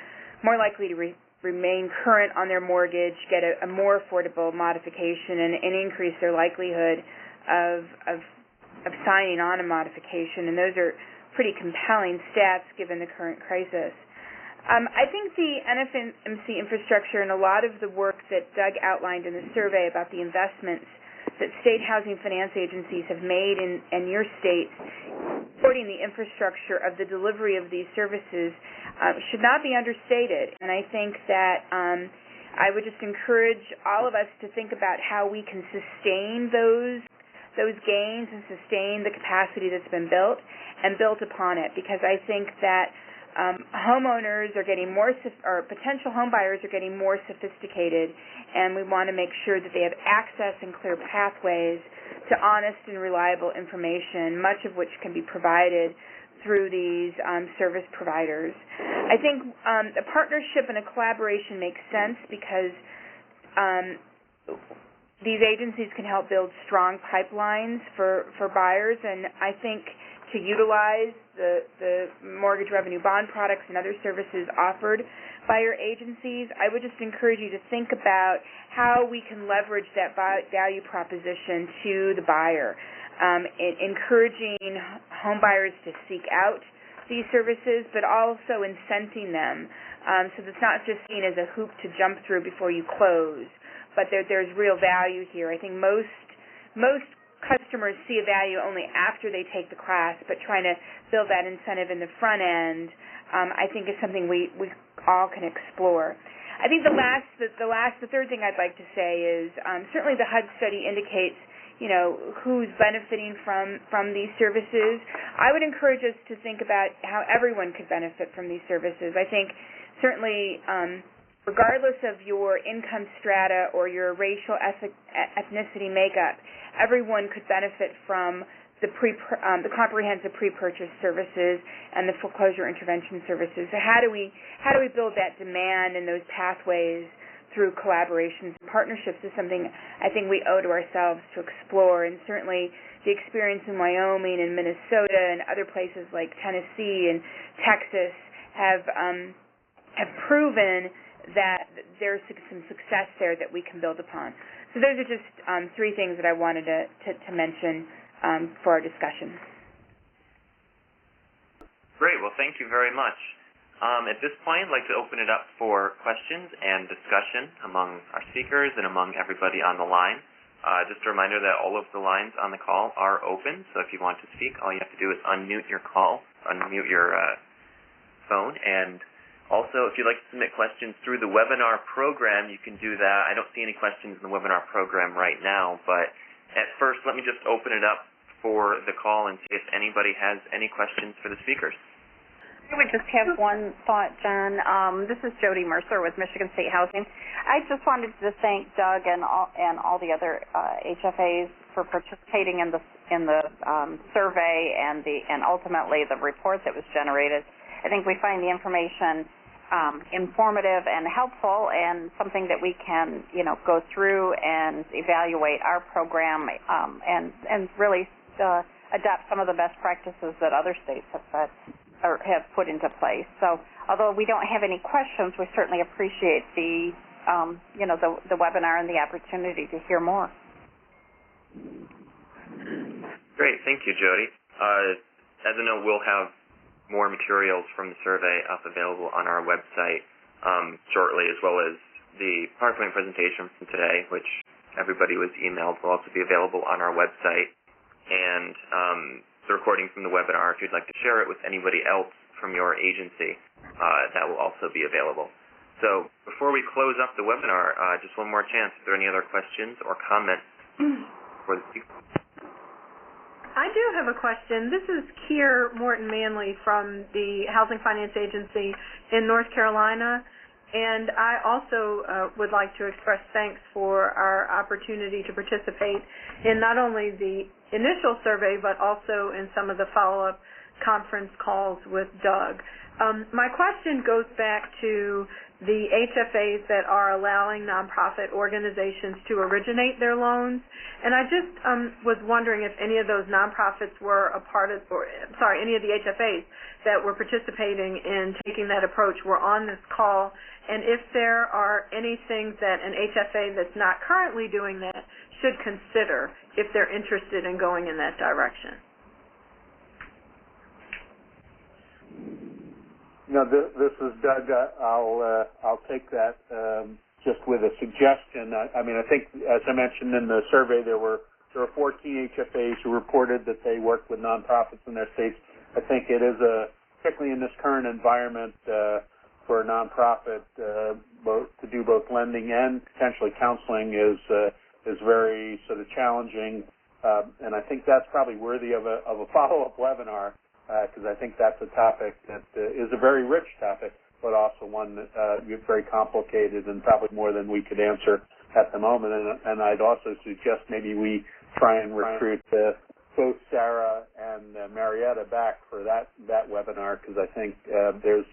more likely to remain current on their mortgage, get a more affordable modification, and increase their likelihood of signing on a modification. And those are pretty compelling stats given the current crisis. I think the NFMC infrastructure and a lot of the work that Doug outlined in the survey about the investments that state housing finance agencies have made in your state supporting the infrastructure of the delivery of these services should not be understated. And I think that I would just encourage all of us to think about how we can sustain those gains and sustain the capacity that's been built and built upon it, because I think that homeowners are getting more, or potential home buyers are getting more sophisticated, and we want to make sure that they have access and clear pathways to honest and reliable information, much of which can be provided through these service providers. I think a partnership and a collaboration makes sense because these agencies can help build strong pipelines for buyers, and I think to utilize the mortgage revenue bond products and other services offered by your agencies, I would just encourage you to think about how we can leverage that value proposition to the buyer, encouraging home buyers to seek out these services, but also incenting them so that it's not just seen as a hoop to jump through before you close, but there's real value here. I think most customers see a value only after they take the class, but trying to build that incentive in the front end, I think is something we all can explore. I think the third thing I'd like to say is certainly the HUD study indicates, who's benefiting from these services. I would encourage us to think about how everyone could benefit from these services. I think certainly regardless of your income strata or your racial ethnicity makeup, everyone could benefit from the comprehensive pre-purchase services and the foreclosure intervention services. So how do we build that demand and those pathways through collaborations and partnerships is something I think we owe to ourselves to explore. And certainly the experience in Wyoming and Minnesota and other places like Tennessee and Texas have proven that there's some success there that we can build upon. So those are just three things that I wanted to mention for our discussion. Great. Well, thank you very much. At this point, I'd like to open it up for questions and discussion among our speakers and among everybody on the line. Just a reminder that all of the lines on the call are open, so if you want to speak, all you have to do is unmute your phone. And also, if you'd like to submit questions through the webinar program, you can do that. I don't see any questions in the webinar program right now, but at first, let me just open it up for the call and see if anybody has any questions for the speakers. I would just have one thought, John. This is Jody Mercer with Michigan State Housing. I just wanted to thank Doug and all the other HFAs for participating in the survey and ultimately the report that was generated. I think we find the information informative and helpful, and something that we can go through and evaluate our program and really adopt some of the best practices that other states have put into place. So although we don't have any questions, we certainly appreciate the webinar and the opportunity to hear more. Great. Thank you, Jody. As a note, we'll have more materials from the survey up available on our website shortly, as well as the PowerPoint presentation from today, which everybody was emailed, will also be available on our website. And the recording from the webinar, if you'd like to share it with anybody else from your agency, that will also be available. So before we close up the webinar, just one more chance. If there are any other questions or comments for the speaker? I do have a question. This is Keir Morton Manley from the Housing Finance Agency in North Carolina, and I also would like to express thanks for our opportunity to participate in not only the initial survey but also in some of the follow-up conference calls with Doug. My question goes back to the HFAs that are allowing nonprofit organizations to originate their loans. And I just was wondering if any of those nonprofits were a part of, any of the HFAs that were participating in taking that approach were on this call, and if there are any things that an HFA that's not currently doing that should consider if they're interested in going in that direction. This is Doug. I'll take that just with a suggestion. I think, as I mentioned in the survey, there were 14 HFAs who reported that they work with nonprofits in their states. I think it is particularly in this current environment for a nonprofit to do both lending and potentially counseling is very sort of challenging, and I think that's probably worthy of a follow-up webinar. Because I think that's a topic that is a very rich topic, but also one that is very complicated and probably more than we could answer at the moment. And I'd also suggest maybe we try and recruit both Sarah and Marietta back for that webinar, because I think there's,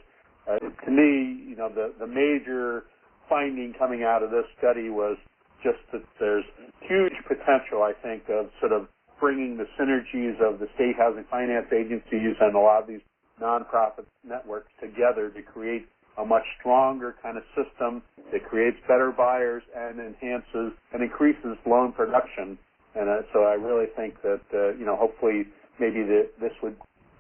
to me, the major finding coming out of this study was just that there's huge potential, I think, of sort of bringing the synergies of the state housing finance agencies and a lot of these nonprofit networks together to create a much stronger kind of system that creates better buyers and enhances and increases loan production. And so I really think that, hopefully maybe this would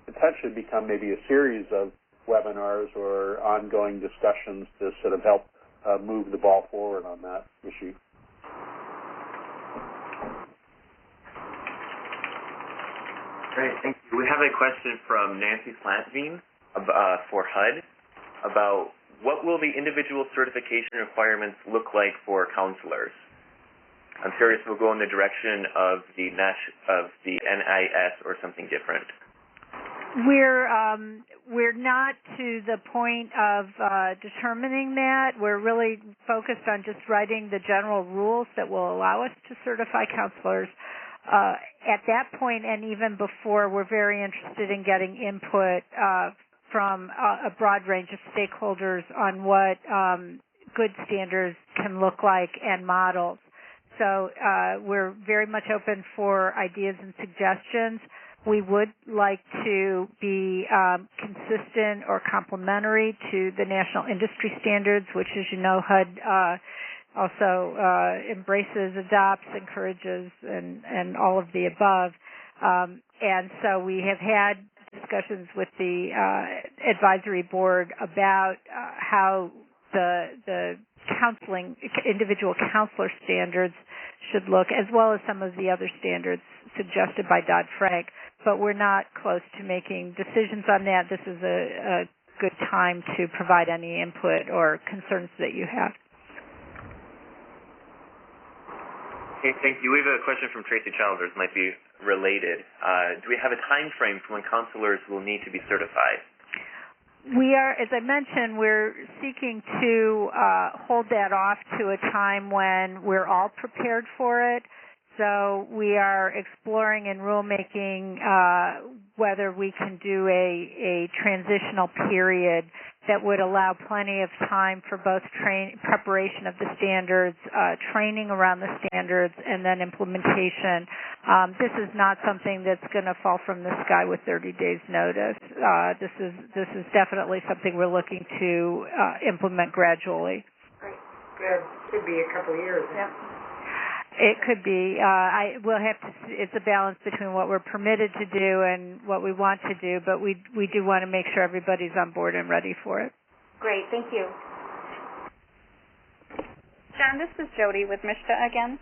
potentially become maybe a series of webinars or ongoing discussions to sort of help move the ball forward on that issue. Great, thank you. We have a question from Nancy Slantveen for HUD about what will the individual certification requirements look like for counselors. I'm curious if we'll go in the direction of the NIS or something different. We're not to the point of determining that. We're really focused on just writing the general rules that will allow us to certify counselors. At that point, and even before, we're very interested in getting input from a broad range of stakeholders on what good standards can look like and models. So we're very much open for ideas and suggestions. We would like to be consistent or complementary to the national industry standards, which, as you know, HUD also embraces, adopts, encourages, and all of the above. And so we have had discussions with the advisory board about how the counseling, individual counselor standards should look, as well as some of the other standards suggested by Dodd-Frank. But we're not close to making decisions on that. This is a good time to provide any input or concerns that you have. Okay, thank you. We have a question from Tracy Childers, might be related. Do we have a time frame for when counselors will need to be certified? We are, as I mentioned, we're seeking to hold that off to a time when we're all prepared for it. So we are exploring in rulemaking whether we can do a transitional period that would allow plenty of time for both preparation of the standards, training around the standards, and then implementation. This is not something that's going to fall from the sky with 30 days notice. This is definitely something we're looking to implement gradually. Right. It could be a couple of years. Yep. It could be. We'll have to. It's a balance between what we're permitted to do and what we want to do, but we do want to make sure everybody's on board and ready for it. Great, thank you. John, this is Jody with MSHDA again.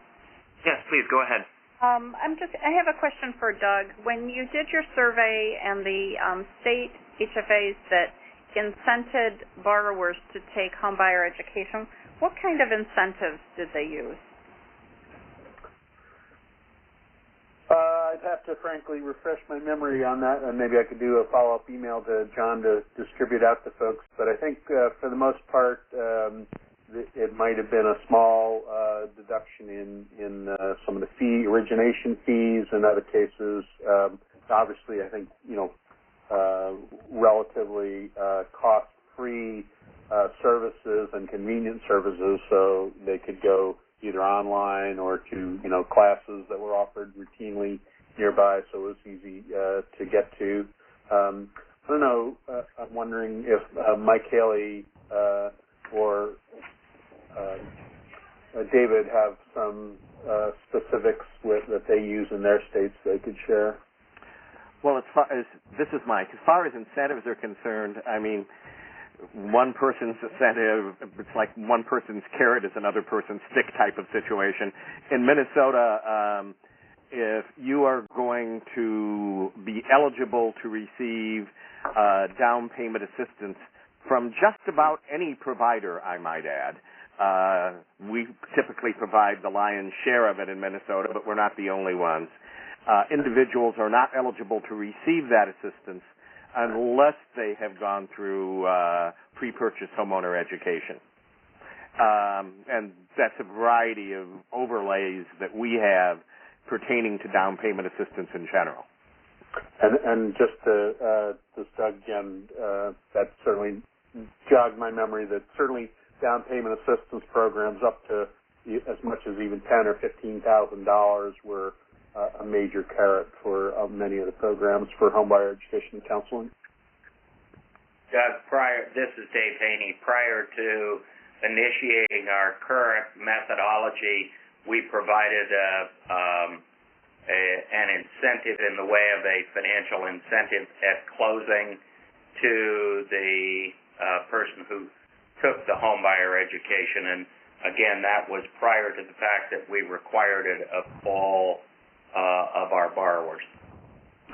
Yes, please go ahead. I have a question for Doug. When you did your survey and the state HFAs that incented borrowers to take homebuyer education, what kind of incentives did they use? I'd have to frankly refresh my memory on that, and maybe I could do a follow-up email to John to distribute out to folks. But I think for the most part, it might have been a small deduction in some of the origination fees. In other cases, obviously, I think relatively cost-free services and convenient services, so they could go either online or to classes that were offered routinely nearby, so it was easy to get to. I don't know. I'm wondering if Mike Haley or David have some specifics that they use in their states they could share. Well, this is Mike. As far as incentives are concerned, I mean, one person's incentive, it's like one person's carrot is another person's stick type of situation. In Minnesota, if you are going to be eligible to receive down payment assistance from just about any provider, I might add, we typically provide the lion's share of it in Minnesota, but we're not the only ones. Individuals are not eligible to receive that assistance unless they have gone through pre-purchase homeowner education. And that's a variety of overlays that we have pertaining to down payment assistance in general. And just to Doug again, that certainly jogged my memory that certainly down payment assistance programs up to as much as even $10,000 or $15,000 were a major carrot for many of the programs for homebuyer education and counseling. Doug, this is Dave Haney. Prior to initiating our current methodology, we provided an incentive in the way of a financial incentive at closing to the person who took the homebuyer education. And again, that was prior to the fact that we required it of all of our borrowers.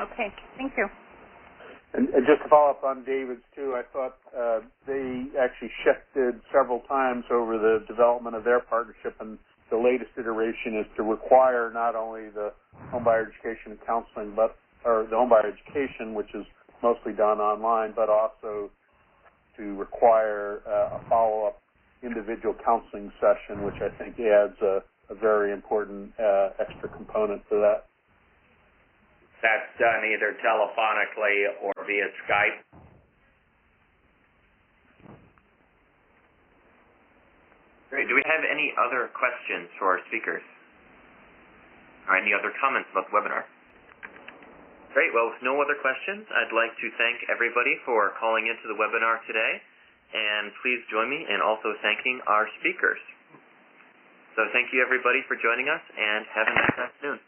Okay, thank you. And just to follow up on David's too, I thought they actually shifted several times over the development of their partnership, and the latest iteration is to require not only the homebuyer education and counseling, or the homebuyer education, which is mostly done online, but also to require a follow-up individual counseling session, which I think adds a very important extra component to that. That's done either telephonically or via Skype. Great. Do we have any other questions for our speakers? Or any other comments about the webinar? Great. Well, with no other questions, I'd like to thank everybody for calling into the webinar today. And please join me in also thanking our speakers. So thank you, everybody, for joining us, and have a nice afternoon.